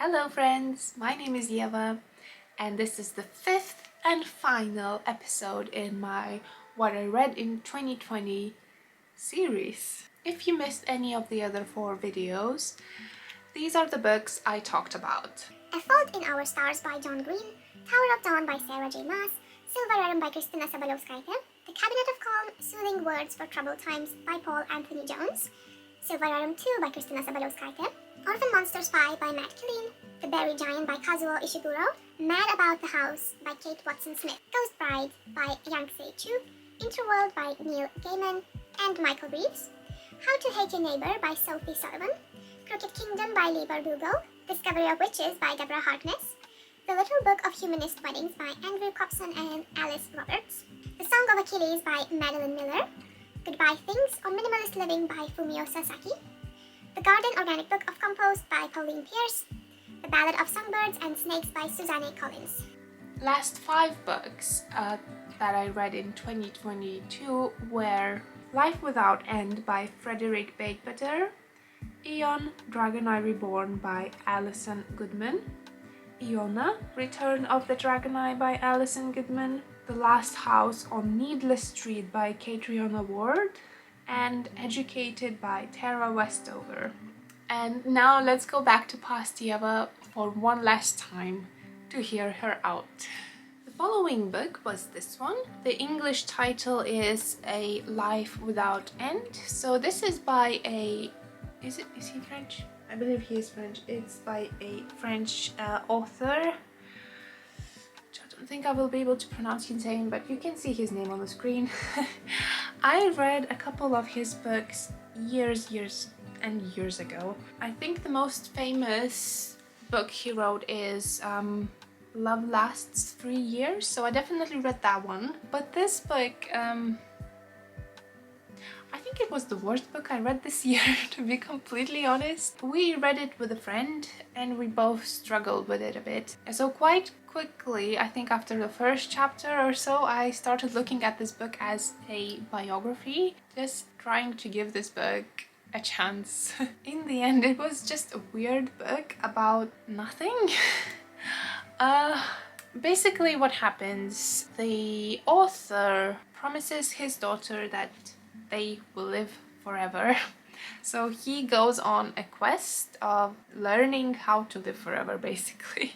Hello friends, my name is Ieva and this is the fifth and final episode in my What I Read in 2020 series. If you missed any of the other 4 videos, these are the books I talked about. A Fault in Our Stars by John Green, Tower of Dawn by Sarah J. Maas, Silver Rerum by Krystyna Sabaliauskaite, The Cabinet of Calm, Soothing Words for Troubled Times by Paul Anthony Jones, Silver Rerum 2 by Krystyna Sabaliauskaite, Orphan Monster Spy by Matt Killeen, The Berry Giant by Kazuo Ishiguro, Mad About the House by Kate Watson-Smith, Ghost Bride by Yang Se-Chu, Interworld by Neil Gaiman and Michael Reeves, How to Hate Your Neighbor by Sophie Sullivan, Crooked Kingdom by Lee Bardugo, Discovery of Witches by Deborah Harkness, The Little Book of Humanist Weddings by Andrew Copson and Alice Roberts, The Song of Achilles by Madeline Miller, Goodbye Things or Minimalist Living by Fumio Sasaki, The Garden Organic Book of Compost by Pauline Pierce, The Ballad of Songbirds and Snakes by Suzanne Collins. Last 5 books that I read in 2022 were Life Without End by Frederick Bakebetter, Eon, Dragon Eye Reborn by Alison Goodman, Iona, Return of the Dragon Eye by Alison Goodman, The Last House on Needless Street by Catriona Ward, and Educated by Tara Westover. And now let's go back to past Ieva for one last time to hear her out. The following book was this one. The English title is A Life Without End. So this is by a... Is he French? I believe he is French. It's by a French author. I don't think I will be able to pronounce his name, but you can see his name on the screen. I read a couple of his books years and years ago. I think the most famous book he wrote is Love Lasts 3 Years, so I definitely read that one. But this book, I think it was the worst book I read this year, to be completely honest. We read it with a friend and we both struggled with it a bit. So quite quickly, I think after the first chapter or so, I started looking at this book as a biography, just trying to give this book a chance. In the end, it was just a weird book about nothing. Basically what happens, the author promises his daughter that they will live forever. So he goes on a quest of learning how to live forever, basically.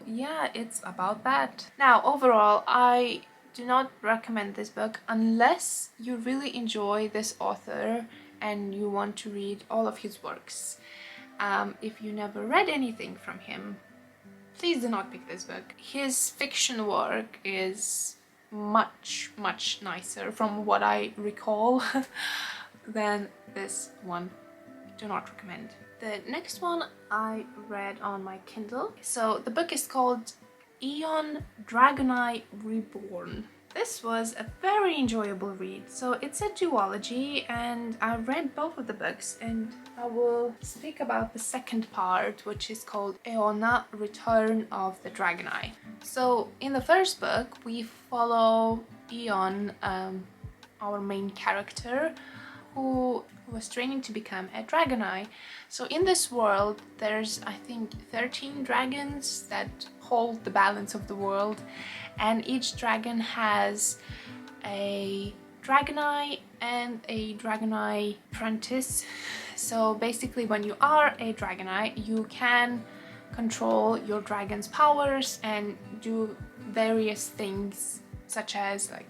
Yeah, it's about that. Now, overall, I do not recommend this book unless you really enjoy this author and you want to read all of his works. If you never read anything from him, please do not pick this book. His fiction work is much nicer from what I recall than this one. Do not recommend. The next one I read on my Kindle. So the book is called Eon, Dragon Eye Reborn. This was a very enjoyable read. So it's a duology and I read both of the books, and I will speak about the second part, which is called Eona, Return of the Dragon Eye. So in the first book we follow Eon, our main character, who was training to become a dragon eye. So in this world there's, I think, 13 dragons that hold the balance of the world, and each dragon has a dragon eye and a dragon eye apprentice. So basically when you are a dragon eye, you can control your dragon's powers and do various things, such as like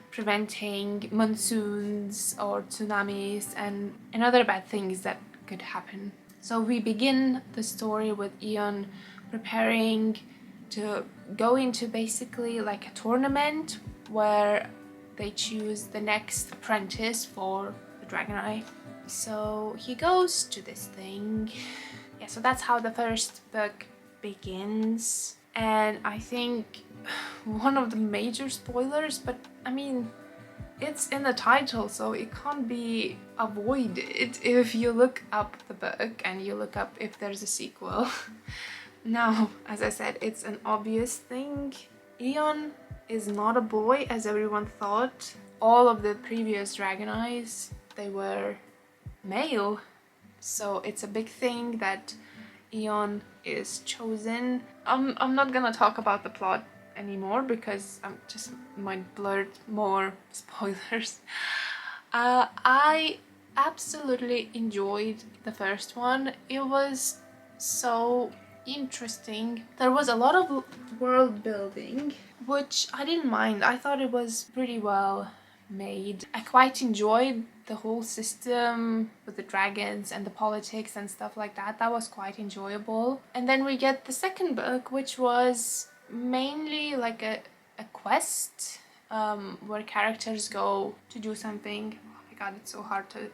preventing monsoons or tsunamis and other bad things that could happen. So we begin the story with Eon preparing to go into basically like a tournament where they choose the next apprentice for the Dragon Eye. So he goes to this thing. Yeah, so that's how the first book begins. And I think one of the major spoilers, but I mean, it's in the title, so it can't be avoided if you look up the book and you look up if there's a sequel. Now, as I said, it's an obvious thing. Eon is not a boy, as everyone thought. All of the previous Dragon Eyes, they were male. So it's a big thing that Eon is chosen. I'm not gonna talk about the plot anymore because I'm just might blurt more spoilers. I absolutely enjoyed the first one. It was so interesting. There was a lot of world building, which I didn't mind. I thought it was pretty well made. I quite enjoyed the whole system with the dragons and the politics and stuff like that. That was quite enjoyable. And then we get the second book, which was mainly like a quest where characters go to do something. Oh my god, it's so hard to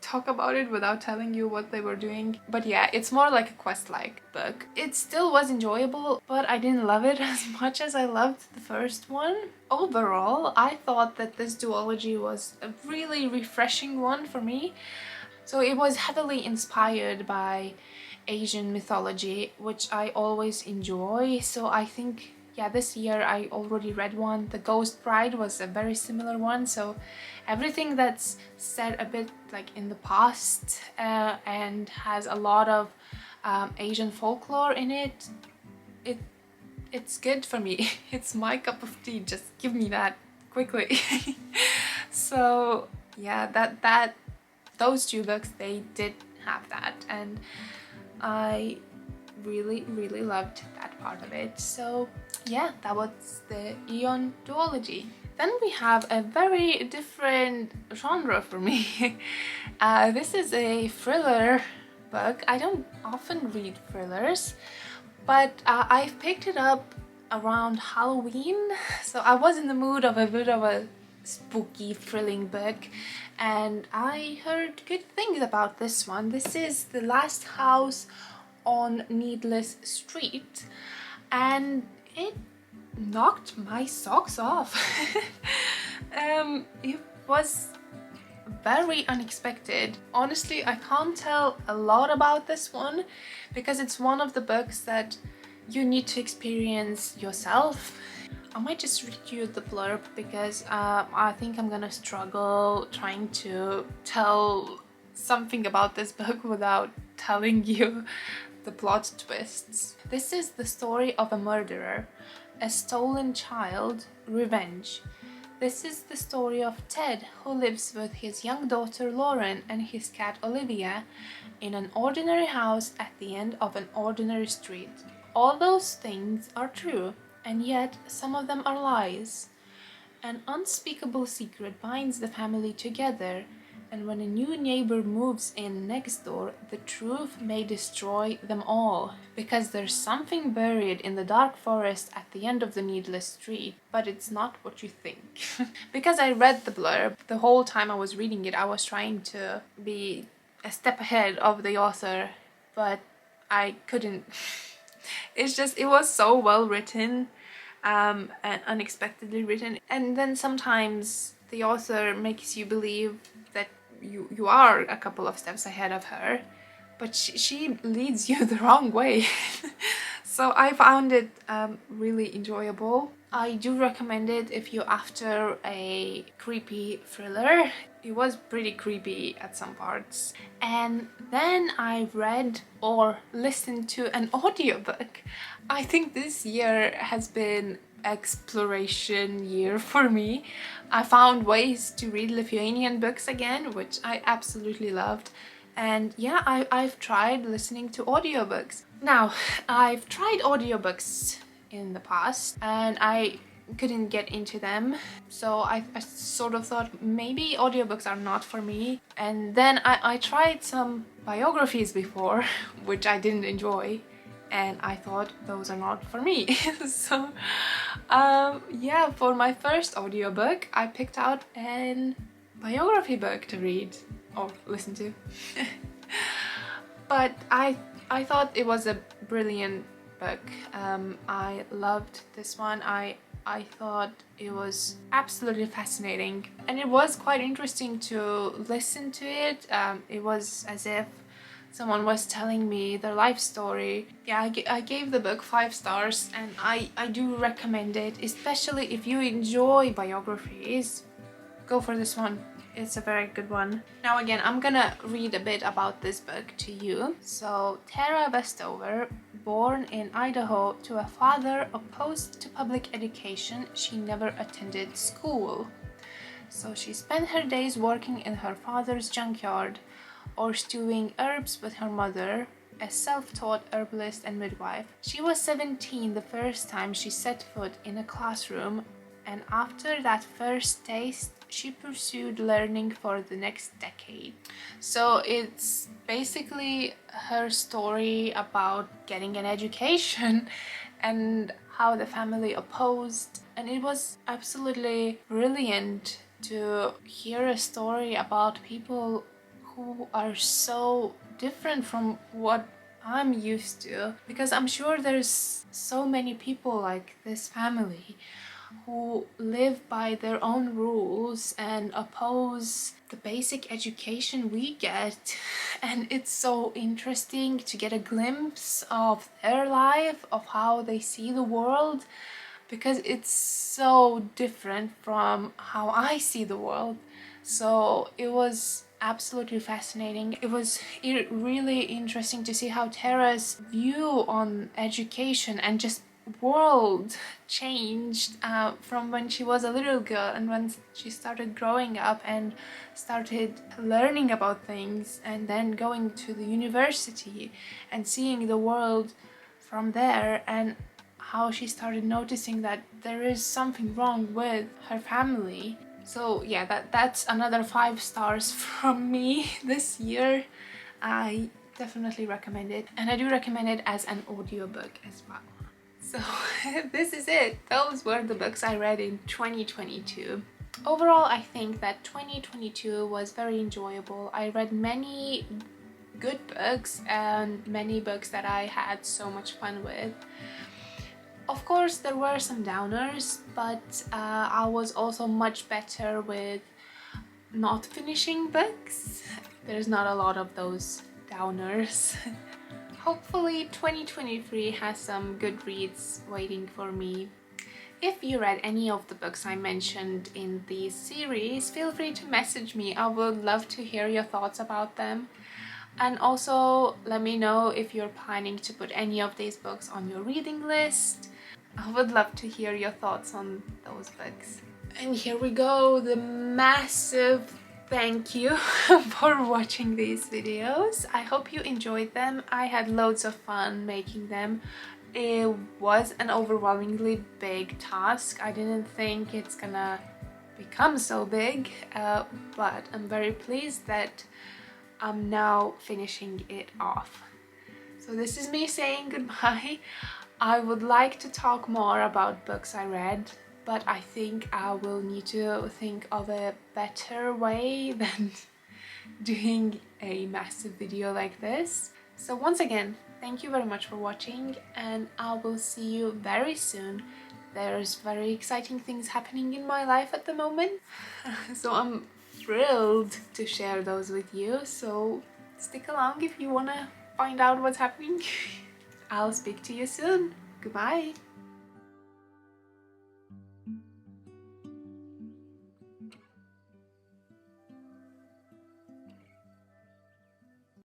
talk about it without telling you what they were doing. But yeah, it's more like a quest-like book. It still was enjoyable, but I didn't love it as much as I loved the first one. Overall, I thought that this duology was a really refreshing one for me. So it was heavily inspired by Asian mythology, which I always enjoy. So I think, yeah, this year I already read one. The Ghost Bride was a very similar one. So everything that's set a bit like in the past and has a lot of Asian folklore in it, it's good for me. It's my cup of tea. Just give me that quickly. So yeah, those two books, they did have that, and I really loved that part of it. So yeah, that was the Eon duology. Then we have a very different genre for me. This is a thriller book. I don't often read thrillers, but I've picked it up around Halloween, so I was in the mood of a bit of a spooky, thrilling book, and I heard good things about this one. This is The Last House on Needless Street, and it knocked my socks off. It was very unexpected. Honestly, I can't tell a lot about this one because it's one of the books that you need to experience yourself. I might just read you the blurb because I think I'm gonna struggle trying to tell something about this book without telling you the plot twists. This is the story of a murderer, a stolen child, revenge. This is the story of Ted, who lives with his young daughter Lauren and his cat Olivia in an ordinary house at the end of an ordinary street. All those things are true, and yet some of them are lies. An unspeakable secret binds the family together, and when a new neighbor moves in next door, the truth may destroy them all. Because there's something buried in the dark forest at the end of the needless street, but it's not what you think. Because I read the blurb, the whole time I was reading it, I was trying to be a step ahead of the author, but I couldn't. It's just, it was so well written and unexpectedly written. And then sometimes the author makes you believe that you are a couple of steps ahead of her, but she leads you the wrong way. So I found it really enjoyable. I do recommend it if you're after a creepy thriller. It was pretty creepy at some parts. And then I read or listened to an audiobook. I think this year has been exploration year for me. I found ways to read Lithuanian books again, which I absolutely loved. And yeah, I've tried listening to audiobooks. Now, I've tried audiobooks in the past and I couldn't get into them, so I sort of thought maybe audiobooks are not for me. And then I tried some biographies before, which I didn't enjoy, and I thought those are not for me. So yeah, for my first audiobook I picked out an biography book to read or listen to. But I thought it was a brilliant book. I loved this one. I thought it was absolutely fascinating, and it was quite interesting to listen to it. It was as if someone was telling me their life story. Yeah, I gave the book 5 stars, and I do recommend it, especially if you enjoy biographies. Go for this one. It's a very good one. Now again, I'm gonna read a bit about this book to you. So, Tara Westover, born in Idaho to a father opposed to public education, she never attended school. So she spent her days working in her father's junkyard or stewing herbs with her mother, a self-taught herbalist and midwife. She was 17 the first time she set foot in a classroom, and after that first taste, she pursued learning for the next decade. So it's basically her story about getting an education and how the family opposed, and it was absolutely brilliant to hear a story about people who are so different from what I'm used to, because I'm sure there's so many people like this family who live by their own rules and oppose the basic education we get. And it's so interesting to get a glimpse of their life, of how they see the world, because it's so different from how I see the world. So it was absolutely fascinating. It was really interesting to see how Tara's view on education and just world changed from when she was a little girl and when she started growing up and started learning about things, and then going to the university and seeing the world from there, and how she started noticing that there is something wrong with her family. So yeah, that's another 5 stars from me this year. I definitely recommend it, and I do recommend it as an audiobook as well. So this is it. Those were the books I read in 2022. Overall, I think that 2022 was very enjoyable. I read many good books and many books that I had so much fun with. Of course, there were some downers, but I was also much better with not finishing books. There's not a lot of those downers. Hopefully 2023 has some good reads waiting for me. If you read any of the books I mentioned in this series, feel free to message me. I would love to hear your thoughts about them. And also let me know if you're planning to put any of these books on your reading list. I would love to hear your thoughts on those books. And here we go, the massive thank you for watching these videos. I hope you enjoyed them. I had loads of fun making them. It was an overwhelmingly big task. I didn't think it's gonna become so big, but I'm very pleased that I'm now finishing it off. So this is me saying goodbye. I would like to talk more about books I read, but I think I will need to think of a better way than doing a massive video like this. So once again, thank you very much for watching, and I will see you very soon. There's very exciting things happening in my life at the moment, so I'm thrilled to share those with you. So stick along if you wanna find out what's happening. I'll speak to you soon. Goodbye.